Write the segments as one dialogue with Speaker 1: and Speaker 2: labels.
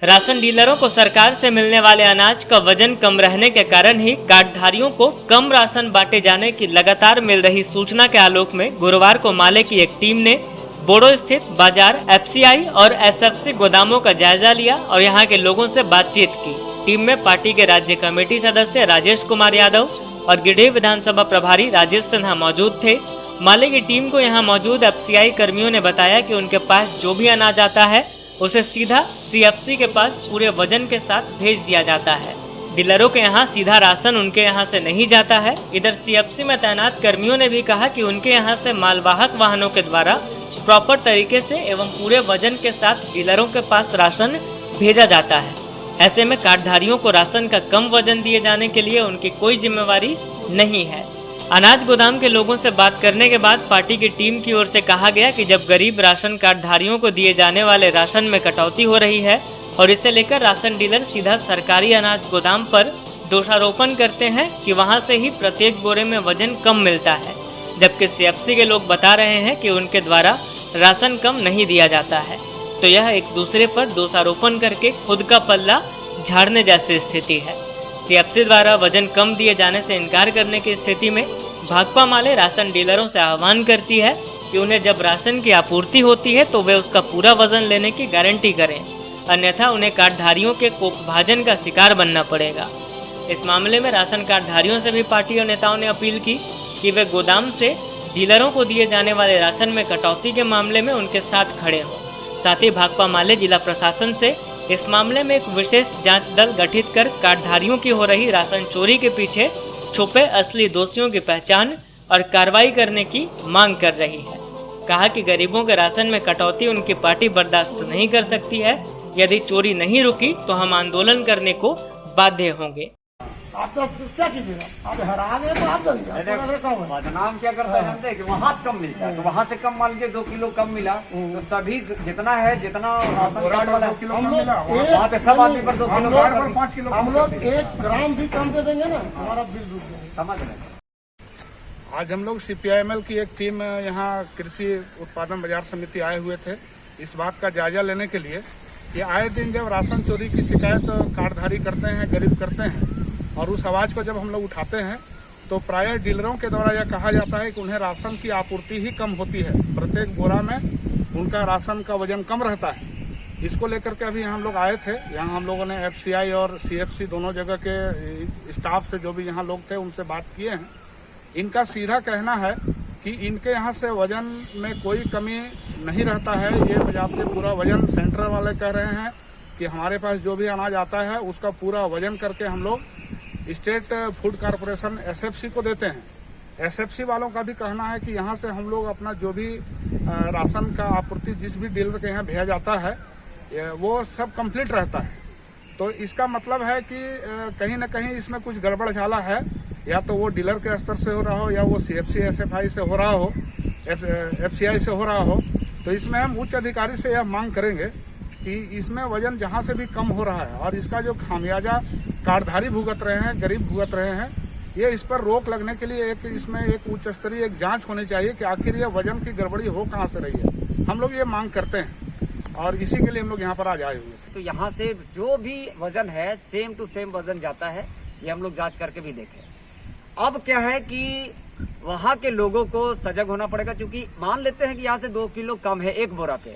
Speaker 1: Ration डीलरों को सरकार से मिलने वाले अनाज का वजन कम रहने के कारण ही कार्डधारियों को कम राशन बांटे जाने की लगातार मिल रही सूचना के आलोक में गुरुवार को माले की एक टीम ने बोडो स्थित बाजार, एफसीआई और एसएफसी गोदामों का जायजा लिया और यहां के लोगों से बातचीत की। टीम में पार्टी के राज्य कमेटी सदस्य राजेश कुमार यादव और गिरिडीह विधानसभा प्रभारी राजेश सिन्हा मौजूद थे। माले की टीम को यहाँ मौजूद एफसीआई कर्मियों ने बताया कि उनके पास जो भी अनाज आता है उसे सीधा सीएफसी के पास पूरे वजन के साथ भेज दिया जाता है। डीलरों के यहाँ सीधा राशन उनके यहाँ से नहीं जाता है। इधर सीएफसी में तैनात कर्मियों ने भी कहा कि उनके यहाँ से मालवाहक वाहनों के द्वारा प्रॉपर तरीके से एवं पूरे वजन के साथ डीलरों के पास राशन भेजा जाता है। ऐसे में कार्डधारियों को राशन का कम वजन दिए जाने के लिए उनकी कोई जिम्मेवारी नहीं है। अनाज गोदाम के लोगों से बात करने के बाद पार्टी की टीम की ओर से कहा गया कि जब गरीब राशन कार्डधारियों को दिए जाने वाले राशन में कटौती हो रही है और इसे लेकर राशन डीलर सीधा सरकारी अनाज गोदाम पर दोषारोपण करते हैं कि वहां से ही प्रत्येक बोरे में वजन कम मिलता है, जबकि सीएफसी के लोग बता रहे हैं कि उनके द्वारा राशन कम नहीं दिया जाता है। तो यह एक दूसरे पर दोषारोपण करके खुद का पल्ला झाड़ने जैसी स्थिति है। सीएफसी द्वारा वजन कम दिए जाने से इनकार करने की स्थिति में भाकपा माले राशन डीलरों से आह्वान करती है कि उन्हें जब राशन की आपूर्ति होती है तो वे उसका पूरा वजन लेने की गारंटी करें, अन्यथा उन्हें कार्डधारियों के कोपभाजन का शिकार बनना पड़ेगा। इस मामले में राशन कार्डधारियों से भी पार्टी और नेताओं ने अपील की कि वे गोदाम से डीलरों को दिए जाने वाले राशन में कटौती के मामले में उनके साथ खड़े हों। साथ ही भाकपा माले जिला प्रशासन से इस मामले में एक विशेष जांच दल गठित कर कार्डधारियों की हो रही राशन चोरी के पीछे छुपे असली दोषियों की पहचान और कार्रवाई करने की मांग कर रही है। कहा कि गरीबों के राशन में कटौती उनकी पार्टी बर्दाश्त नहीं कर सकती है। यदि चोरी नहीं रुकी तो हम आंदोलन करने को बाध्य होंगे।
Speaker 2: आप तो क्या कीजिएगा, आप हरा गए तो आप
Speaker 3: बदनाम क्या करता है जानते हैं कि वहाँ से कम मिलता है, तो वहाँ से कम मान लीजिए 2 किलो कम मिला तो सभी जितना है जितना राशन कार्ड वाला वहाँ पे सब आदमी पर 2 किलो 5 किलो
Speaker 2: हम लोग 1 ग्राम भी कम दे देंगे ना, हमारा बिल रुक जाएगा।
Speaker 3: समझ रहे।
Speaker 4: आज हम लोग सीपीआईएमएल की एक टीम यहाँ कृषि उत्पादन बाजार समिति आए हुए थे इस बात का जायजा लेने के लिए कि आए दिन जब राशन चोरी की शिकायत कार्डधारी करते हैं, गरीब करते हैं और उस आवाज को जब हम लोग उठाते हैं तो प्रायः डीलरों के द्वारा यह कहा जाता है कि उन्हें राशन की आपूर्ति ही कम होती है, प्रत्येक बोरा में उनका राशन का वजन कम रहता है। इसको लेकर के अभी हम लोग आए थे, यहाँ हम लोगों ने एफसीआई और सीएफसी दोनों जगह के स्टाफ से जो भी यहाँ लोग थे उनसे बात किए हैं। इनका सीधा कहना है कि इनके यहाँ से वजन में कोई कमी नहीं रहता है। ये बजाते पूरा वजन सेंटर वाले कह रहे हैं कि हमारे पास जो भी अनाज आता है उसका पूरा वजन करके हम लोग स्टेट फूड कॉरपोरेशन एसएफसी को देते हैं। एसएफसी वालों का भी कहना है कि यहाँ से हम लोग अपना जो भी राशन का आपूर्ति जिस भी डीलर के यहाँ भेजा जाता है वो सब कंप्लीट रहता है। तो इसका मतलब है कि कहीं ना कहीं इसमें कुछ गड़बड़ झाला है, या तो वो डीलर के स्तर से हो रहा हो या वो सीएफसी एसएफआई से हो रहा हो, एफसीआई से हो रहा हो। तो इसमें हम उच्च अधिकारी से यह मांग करेंगे कि इसमें वजन जहाँ से भी कम हो रहा है और इसका जो खामियाजा कार्डधारी भुगत रहे हैं, गरीब भुगत रहे हैं, ये इस पर रोक लगने के लिए इसमें एक उच्च स्तरीय एक जांच होनी चाहिए कि आखिर ये वजन की गड़बड़ी हो कहाँ से रही है। हम लोग ये मांग करते हैं और इसी के लिए हम लोग यहाँ पर आज आए हुए थे।
Speaker 3: तो यहाँ से जो भी वजन है सेम टू सेम वजन जाता है, ये हम लोग जांच करके भी देखे। अब क्या है कि वहाँ के लोगों को सजग होना पड़ेगा, क्योंकि मान लेते हैं कि यहाँ से 2 किलो कम है एक बोरा पे,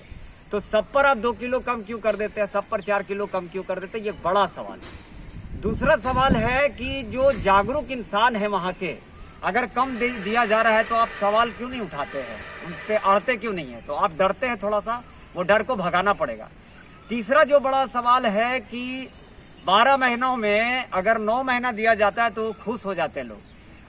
Speaker 3: तो सब पर आप 2 किलो कम क्यों कर देते हैं, सब पर 4 किलो कम क्यों कर देते हैं, ये बड़ा सवाल है। दूसरा सवाल है कि जो जागरूक इंसान है वहाँ के, अगर कम दिया जा रहा है तो आप सवाल क्यों नहीं उठाते हैं, उन पे अड़ते क्यों नहीं है, तो आप डरते हैं थोड़ा सा, वो डर को भगाना पड़ेगा। तीसरा जो बड़ा सवाल है कि 12 महीनों में अगर 9 महीना दिया जाता है तो खुश हो जाते हैं लोग,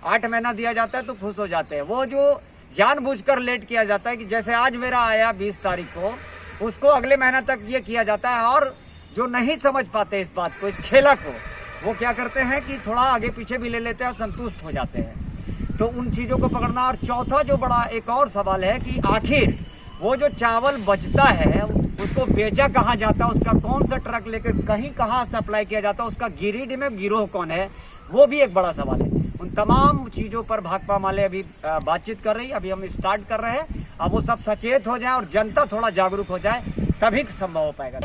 Speaker 3: 8 महीना दिया जाता है तो खुश हो जाते हैं। वो जो जानबूझकर लेट किया जाता है कि जैसे आज मेरा आया 20 तारीख को, उसको अगले महीना तक ये किया जाता है, और जो नहीं समझ पाते इस बात को, इस खेला को, वो क्या करते हैं कि थोड़ा आगे पीछे भी ले लेते हैं, संतुष्ट हो जाते हैं। तो उन चीजों को पकड़ना। और चौथा जो बड़ा एक और सवाल है कि आखिर वो जो चावल बचता है उसको बेचा कहाँ जाता है, उसका कौन सा ट्रक लेकर कहीं कहाँ सप्लाई किया जाता है, उसका गिरिडीह में गिरोह कौन है, वो भी एक बड़ा सवाल है। उन तमाम चीजों पर भाकपा माले अभी बातचीत कर रही है, अभी हम स्टार्ट कर रहे हैं। अब वो सब सचेत हो जाए और जनता थोड़ा जागरूक हो जाए, तभी संभव हो पाएगा।